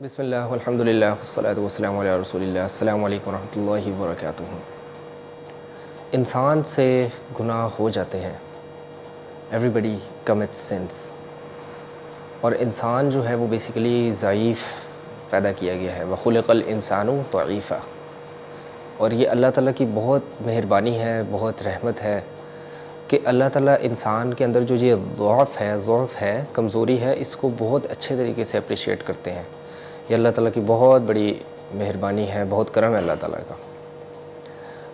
بسم اللہ والحمد للہ والصلاۃ والسلام علی رسول اللہ. السلام علیکم ورحمۃ اللہ وبرکاتہ. انسان سے گناہ ہو جاتے ہیں. ایوری بڈی کمٹس سنس. اور انسان جو ہے وہ بیسیکلی ضعیف پیدا کیا گیا ہے. وخلق الانسان ضعیفا. اور یہ اللہ تعالیٰ کی بہت مہربانی ہے, بہت رحمت ہے کہ اللہ تعالیٰ انسان کے اندر جو یہ ضعف ہے, کمزوری ہے, اس کو بہت اچھے طریقے سے اپریشیٹ کرتے ہیں. یہ اللہ تعالیٰ کی بہت بڑی مہربانی ہے, بہت کرم ہے اللہ تعالیٰ کا.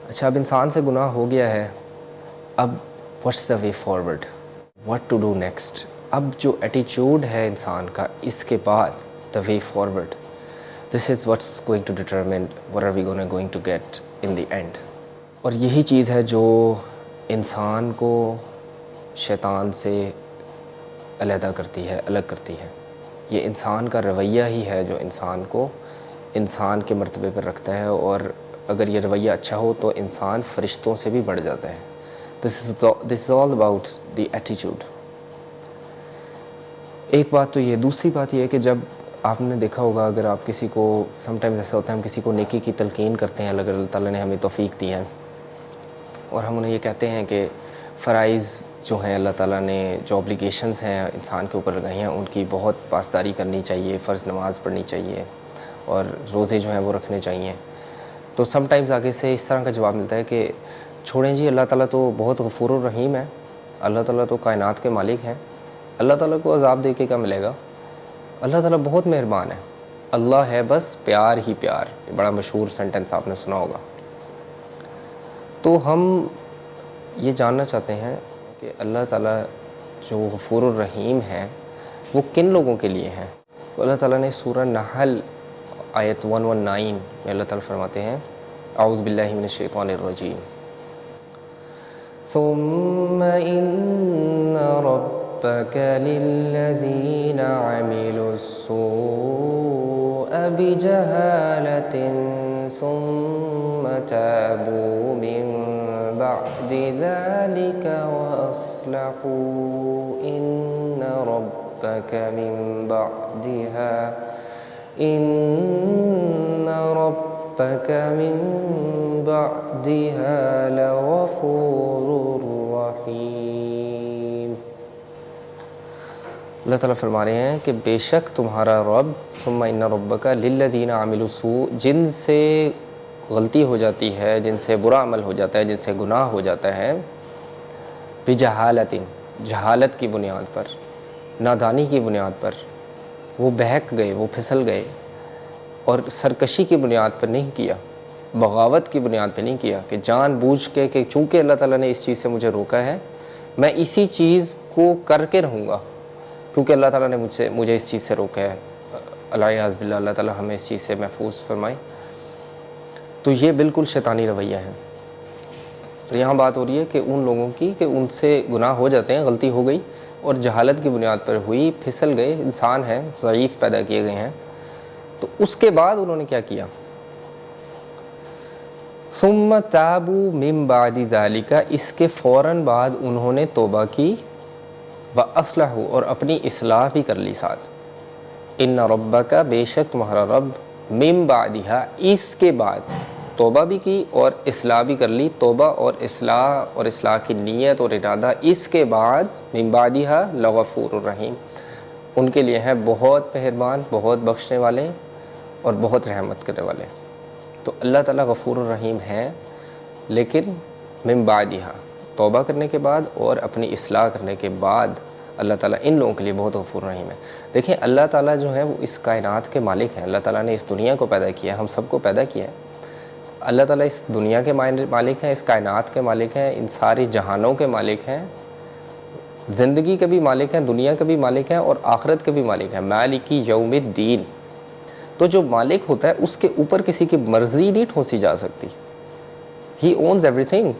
اچھا, اب انسان سے گناہ ہو گیا ہے, اب what's the way forward, what to do next. اب جو ایٹیچیوڈ ہے انسان کا, اس کے بعد the way forward, this is what's going to determine what are we going to get in the end. اور یہی چیز ہے جو انسان کو شیطان سے علیحدہ کرتی ہے, الگ کرتی ہے. یہ انسان کا رویہ ہی ہے جو انسان کو انسان کے مرتبے پر رکھتا ہے, اور اگر یہ رویہ اچھا ہو تو انسان فرشتوں سے بھی بڑھ جاتا ہے. دس از آل اباؤٹ دی ایٹیچیوڈ. ایک بات تو یہ. دوسری بات یہ ہے کہ جب آپ نے دیکھا ہوگا, اگر آپ کسی کو, سم ٹائمز ایسا ہوتا ہے ہم کسی کو نیکی کی تلقین کرتے ہیں, اگر اللہ تعالیٰ نے ہمیں توفیق دی ہے, اور ہم انہیں یہ کہتے ہیں کہ فرائض جو ہیں اللہ تعالیٰ نے, جو اوبلیگیشنز ہیں انسان کے اوپر لگائی ہیں, ان کی بہت پاسداری کرنی چاہیے, فرض نماز پڑھنی چاہیے, اور روزے جو ہیں وہ رکھنے چاہیے. تو سم ٹائمز آگے سے اس طرح کا جواب ملتا ہے کہ چھوڑیں جی, اللہ تعالیٰ تو بہت غفور الرحیم ہے, اللہ تعالیٰ تو کائنات کے مالک ہیں, اللہ تعالیٰ کو عذاب دے کے کیا ملے گا, اللہ تعالیٰ بہت مہربان ہے, اللہ ہے بس پیار ہی پیار. یہ بڑا مشہور سینٹنس آپ نے سنا ہوگا. تو ہم یہ جاننا چاہتے ہیں کہ اللہ تعالیٰ جو غفور الرحیم ہے وہ کن لوگوں کے لیے ہیں. تو اللہ تعالیٰ نے سورہ نحل آیت 119 میں اللہ تعالیٰ فرماتے ہیں, اعوذ باللہ من الشیطان الرجیم, ثم ان ربک للذین عملوا السوء بجہالۃ ثم تابوا من بعد ذلك وأصلحوا إن ربك من بعدها لغفور رحیم. اللہ تعالیٰ فرما رہے ہیں کہ بے شک تمہارا رب, ثم ان ربک للذین عملوا السوء, جن سے غلطی ہو جاتی ہے, جن سے برا عمل ہو جاتا ہے, جن سے گناہ ہو جاتا ہے, بجہالت, جہالت کی بنیاد پر, نادانی کی بنیاد پر, وہ بہک گئے, وہ پھسل گئے, اور سرکشی کی بنیاد پر نہیں کیا, بغاوت کی بنیاد پہ نہیں کیا, کہ جان بوجھ کے کہ چونکہ اللہ تعالیٰ نے اس چیز سے مجھے روکا ہے, میں اسی چیز کو کر کے رہوں گا, کیونکہ اللہ تعالیٰ نے مجھے اس چیز سے روکا ہے. الیاذ باللہ, اللہ تعالیٰ ہمیں اس چیز سے محفوظ فرمائے. تو یہ بالکل شیطانی رویہ ہے. تو یہاں بات ہو رہی ہے کہ ان لوگوں کی کہ ان سے گناہ ہو جاتے ہیں, غلطی ہو گئی اور جہالت کی بنیاد پر ہوئی, پھسل گئے, انسان ہیں, ضعیف پیدا کیے گئے ہیں. تو اس کے بعد انہوں نے کیا کیا, ثم تابوا من بعد ذلک, اس کے فوراً بعد انہوں نے توبہ کی, واصلحوا, اور اپنی اصلاح بھی کر لی ساتھ. ان ربک, بے شک تمہارا رب, من بعدها, اس کے بعد توبہ بھی کی اور اصلاح بھی کر لی. توبہ اور اصلاح کی نیت اور ارادہ, اس کے بعد من بعدها لغفور الرحیم, ان کے لیے ہے بہت مہربان, بہت بخشنے والے اور بہت رحمت کرنے والے. تو اللہ تعالیٰ غفور الرحیم ہے, لیکن من بعدها, توبہ کرنے کے بعد اور اپنی اصلاح کرنے کے بعد اللہ تعالیٰ ان لوگوں کے لیے بہت غفور الرحیم ہے. دیکھیں, اللہ تعالیٰ جو ہے وہ اس کائنات کے مالک ہیں. اللہ تعالیٰ نے اس دنیا کو پیدا کیا ہے, ہم سب کو پیدا کیا ہے. اللہ تعالیٰ اس دنیا کے مالک ہیں, اس کائنات کے مالک ہیں, ان ساری جہانوں کے مالک ہیں, زندگی کے بھی مالک ہیں, دنیا کے بھی مالک ہیں, اور آخرت کے بھی مالک ہیں. مالک یوم الدین. تو جو مالک ہوتا ہے اس کے اوپر کسی کی مرضی نہیں ٹھونسی جا سکتی. He owns every thing.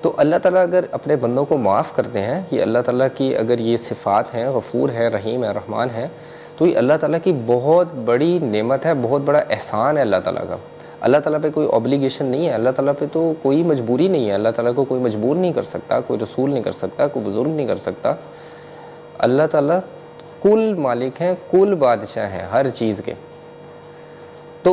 تو اللہ تعالیٰ اگر اپنے بندوں کو معاف کرتے ہیں, یہ اللہ تعالیٰ کی اگر یہ صفات ہیں, غفور ہے, رحیم ہے, رحمان ہے, تو یہ اللہ تعالیٰ کی بہت بڑی نعمت ہے, بہت بڑا احسان ہے اللہ تعالیٰ کا. اللہ تعالیٰ پہ کوئی اوبلیگیشن نہیں ہے, اللہ تعالیٰ پہ تو کوئی مجبوری نہیں ہے. اللہ تعالیٰ کو کوئی مجبور نہیں کر سکتا, کوئی رسول نہیں کر سکتا, کوئی بزرگ نہیں کر سکتا. اللہ تعالیٰ کل مالک ہیں، کل بادشاہ ہیں ہر چیز کے. تو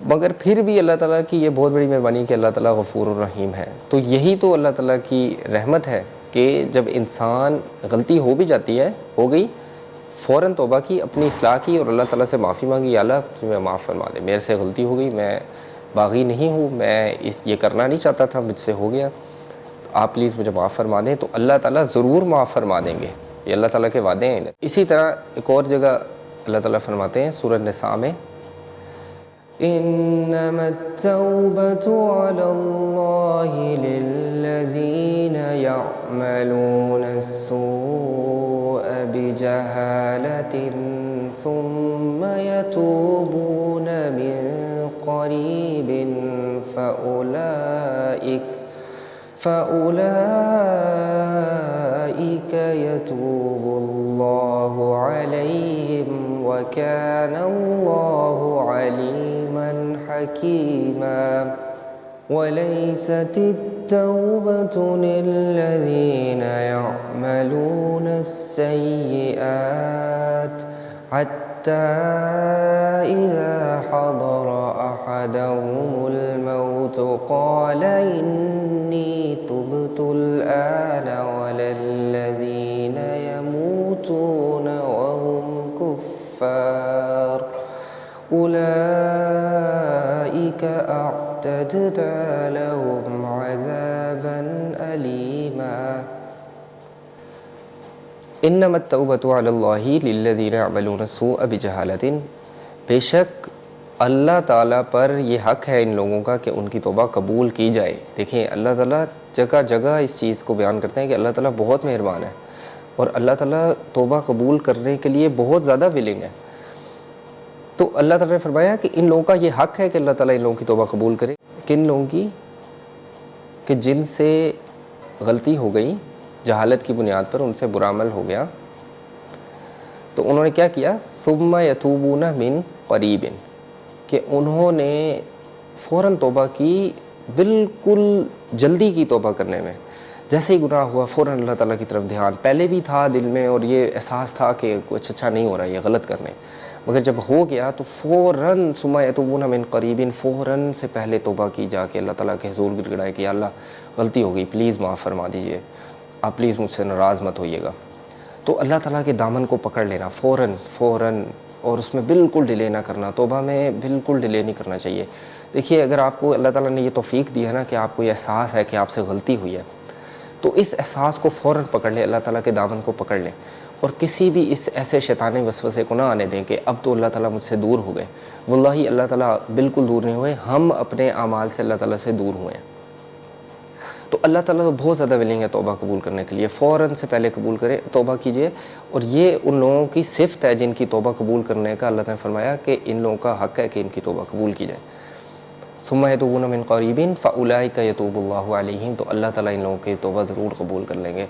مگر پھر بھی اللہ تعالیٰ کی یہ بہت بڑی مہربانی کہ اللہ تعالیٰ غفور الرحیم ہے. تو یہی تو اللہ تعالیٰ کی رحمت ہے کہ جب انسان غلطی ہو بھی جاتی ہے، ہو گئی، فوراً توبہ کی، اپنی اصلاح کی اور اللہ تعالیٰ سے معافی مانگی، یا اللہ تمہیں معاف فرما دے، میرے سے غلطی ہو گئی، میں باغی نہیں ہوں، میں یہ کرنا نہیں چاہتا تھا، مجھ سے ہو گیا، آپ پلیز مجھے معاف فرما دیں. تو اللہ تعالیٰ ضرور معاف فرما دیں گے، یہ اللہ تعالیٰ کے وعدے ہیں. اسی طرح ایک اور جگہ اللہ تعالیٰ فرماتے ہیں سورۃ النساء میں، انما التوبة على الله للذين يعملون السوء بجهالة ثم يتوبون من قريب فأولئك يتوب الله عليهم وكان الله عليما حكيما. وليست التوبة للذين يعملون السيئات حتى إذا حضر أحدهم الموت قال إني تبت الآن ولا الذين يموتون وهم كفار أولئك أعتدنا لهم عذابا أليما. انما التوبۃ علی اللہ للذین یعملون السوء بجہالۃ، بے شک اللہ تعالیٰ پر یہ حق ہے ان لوگوں کا کہ ان کی توبہ قبول کی جائے. دیکھیں اللہ تعالیٰ جگہ جگہ اس چیز کو بیان کرتے ہیں کہ اللہ تعالیٰ بہت مہربان ہے اور اللہ تعالیٰ توبہ قبول کرنے کے لیے بہت زیادہ ولنگ ہے. تو اللہ تعالیٰ نے فرمایا کہ ان لوگوں کا یہ حق ہے کہ اللہ تعالیٰ ان لوگوں کی توبہ قبول کرے. کن لوگوں کی؟ کہ جن سے غلطی ہو گئی جہالت کی بنیاد پر، ان سے برا عمل ہو گیا، تو انہوں نے کیا کیا؟ ثم یتوبون من قریب، کہ انہوں نے فوراً توبہ کی، بالکل جلدی کی توبہ کرنے میں. جیسے ہی گناہ ہوا فوراً اللہ تعالیٰ کی طرف دھیان، پہلے بھی تھا دل میں اور یہ احساس تھا کہ کچھ اچھا نہیں ہو رہا، یہ غلط کرنے، مگر جب ہو گیا تو فوراً ثم یتوبون من قریب، فوراً سے پہلے توبہ کی، جا کے اللہ تعالیٰ کے حضور گڑ گڑائے کہ یا اللہ غلطی ہو گئی، پلیز معاف فرما دیجئے، آپ پلیز مجھ سے ناراض مت ہوئیے گا. تو اللہ تعالیٰ کے دامن کو پکڑ لینا فوراً، اور اس میں بالکل ڈیلے نہ کرنا، توبہ میں بالکل ڈیلے نہیں کرنا چاہیے. دیکھیے اگر آپ کو اللہ تعالیٰ نے یہ توفیق دی ہے نا کہ آپ کو یہ احساس ہے کہ آپ سے غلطی ہوئی ہے، تو اس احساس کو فوراً پکڑ لیں، اللہ تعالیٰ کے دامن کو پکڑ لیں، اور کسی بھی اس ایسے شیطانی وسوسے کو نہ آنے دیں کہ اب تو اللہ تعالیٰ مجھ سے دور ہو گئے. واللہ اللہ تعالیٰ بالکل دور نہیں ہوئے، ہم اپنے اعمال سے اللہ تعالیٰ سے دور ہوئے ہیں. تو اللہ تعالیٰ تو بہت زیادہ ولنگ ہے توبہ قبول کرنے کے لیے، فوراً سے پہلے قبول کرے، توبہ کیجئے. اور یہ ان لوگوں کی صفت ہے جن کی توبہ قبول کرنے کا اللہ تعالیٰ نے فرمایا کہ ان لوگوں کا حق ہے کہ ان کی توبہ قبول کی جائے. ثم یتوبون من قریب فاولئک یتوب اللہ علیہم، تو اللہ تعالیٰ ان لوگوں کی توبہ ضرور قبول کر لیں گے.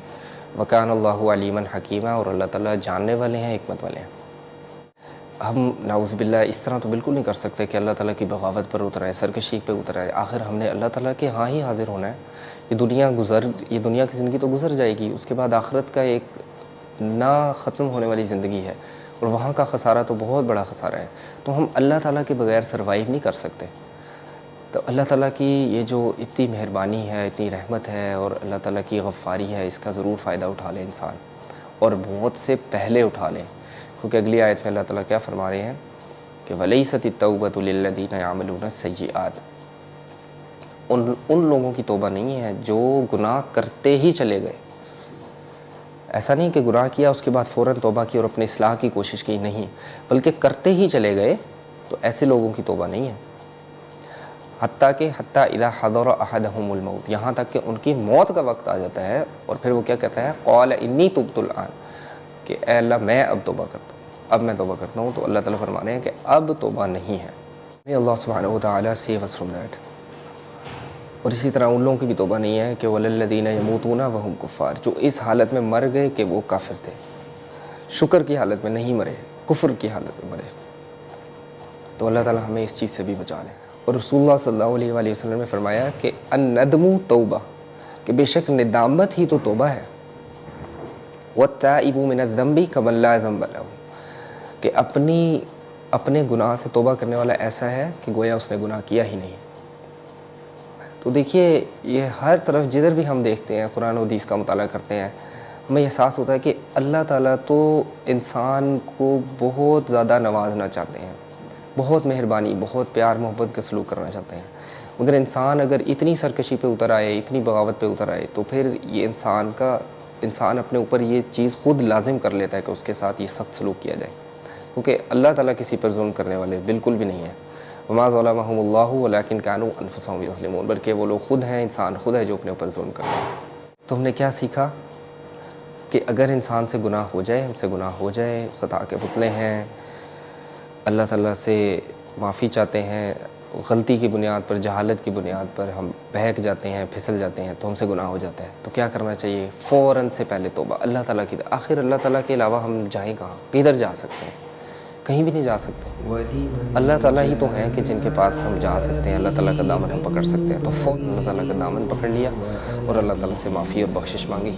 وکان اللہ علیما حکیما، اور اللہ تعالیٰ جاننے والے ہیں، حکمت والے ہیں. ہم نعوذ باللہ اس طرح تو بالکل نہیں کر سکتے کہ اللہ تعالیٰ کی بغاوت پر اتر آئے، سرکشی پہ اتر آئے. آخر ہم نے اللہ تعالیٰ کے ہاں ہی حاضر ہونا ہے. یہ دنیا کی زندگی تو گزر جائے گی، اس کے بعد آخرت کا ایک نہ ختم ہونے والی زندگی ہے، اور وہاں کا خسارہ تو بہت بڑا خسارہ ہے. تو ہم اللہ تعالیٰ کے بغیر سروائیو نہیں کر سکتے. تو اللہ تعالیٰ کی یہ جو اتنی مہربانی ہے، اتنی رحمت ہے، اور اللہ تعالیٰ کی غفاری ہے، اس کا ضرور فائدہ اٹھا لے انسان، اور بہت سے پہلے اٹھا لے. کیونکہ اگلی آیت میں اللہ تعالیٰ کیا فرما رہے ہیں کہ وَلَيْسَتِ التَّوْبَةُ لِلَّذِينَ يَعْمَلُونَ السَّيِّئَاتِ، ان لوگوں کی توبہ نہیں ہے جو گناہ کرتے ہی چلے گئے. ایسا نہیں کہ گناہ کیا اس کے بعد فوراً توبہ کی اور اپنی اصلاح کی کوشش کی، نہیں، بلکہ کرتے ہی چلے گئے، تو ایسے لوگوں کی توبہ نہیں ہے. حتیٰ اذا حضر احدهم الموت، یہاں تک کہ ان کی موت کا وقت آ جاتا ہے، اور پھر وہ کیا کہتا ہے؟ قال انی تبت الآن، کہ اے اللہ میں اب توبہ کرتا ہوں، اب میں توبہ کرتا ہوں. تو اللہ تعالیٰ فرما رہے ہیں کہ اب توبہ نہیں ہے. May Allah subhanahu wa ta'ala save us from that. اور اسی طرح ان لوگوں کی بھی توبہ نہیں ہے کہ وَلَلَّذِينَ يَمُوتُونَ وَهُمْ كُفَّارٌ، جو اس حالت میں مر گئے کہ وہ کافر تھے، شکر کی حالت میں نہیں مرے، کفر کی حالت میں مرے. تو اللہ تعالیٰ ہمیں اس چیز سے بھی بچا لے. اور رسول اللہ صلی اللہ علیہ وآلہ وسلم نے فرمایا کہ الندم توبہ، کہ بے شک ندامت ہی تو توبہ ہے. وَالتَّائِبُ مِنَ الذَّنبِ كَمَن لَا ذَنبَ لَهُ، کہ اپنے گناہ سے توبہ کرنے والا ایسا ہے کہ گویا اس نے گناہ کیا ہی نہیں۔ تو دیکھیے یہ ہر طرف جدھر بھی ہم دیکھتے ہیں، قرآن و حدیث کا مطالعہ کرتے ہیں، ہمیں احساس ہوتا ہے کہ اللہ تعالیٰ تو انسان کو بہت زیادہ نوازنا چاہتے ہیں، بہت مہربانی، بہت پیار محبت کا سلوک کرنا چاہتے ہیں، مگر انسان اگر اتنی سرکشی پہ اتر آئے، اتنی بغاوت پہ اتر آئے، تو پھر یہ انسان اپنے اوپر یہ چیز خود لازم کر لیتا ہے کہ اس کے ساتھ یہ سخت سلوک کیا جائے، کیونکہ اللہ تعالیٰ کسی پر ظلم کرنے والے بالکل بھی نہیں ہیں۔ وما ظلمهم اللہ ولکن كانوا انفسهم یظلمون، بلکہ وہ لوگ خود ہیں، انسان خود ہے جو اپنے اوپر ظلم کر رہے ہیں۔ تو ہم نے کیا سیکھا کہ اگر انسان سے گناہ ہو جائے، ہم سے گناہ ہو جائے، خطا کے پتلے ہیں، اللہ تعالیٰ سے معافی چاہتے ہیں، غلطی کی بنیاد پر، جہالت کی بنیاد پر ہم بہک جاتے ہیں، پھسل جاتے ہیں، تو ہم سے گناہ ہو جاتا ہے، تو کیا کرنا چاہیے؟ فوراً سے پہلے توبہ اللہ تعالیٰ کی۔ آخر اللہ تعالیٰ کے علاوہ ہم جائیں کہاں؟ کدھر جا سکتے ہیں؟ کہیں بھی نہیں جا سکتے۔ اللہ تعالیٰ ہی تو ہیں کہ جن کے پاس ہم جا سکتے ہیں، اللہ تعالیٰ کا دامن ہم پکڑ سکتے ہیں، تو فوراً اللہ تعالیٰ کا دامن پکڑ لیا اور اللہ تعالیٰ سے معافی اور بخشش مانگی،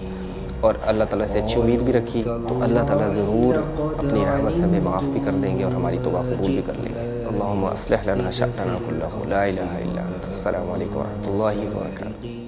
اور اللہ تعالیٰ سے اچھی امید بھی رکھی، تو اللہ تعالیٰ ضرور اپنی رحمت سے ہمیں معاف بھی کر دیں گے اور ہماری توبہ قبول بھی کر لیں گے۔ اللہم اصلح لنا شأننا کلہ لا الہ الا انت۔ السلام علیکم ورحمۃ اللہ وبرکاتہ۔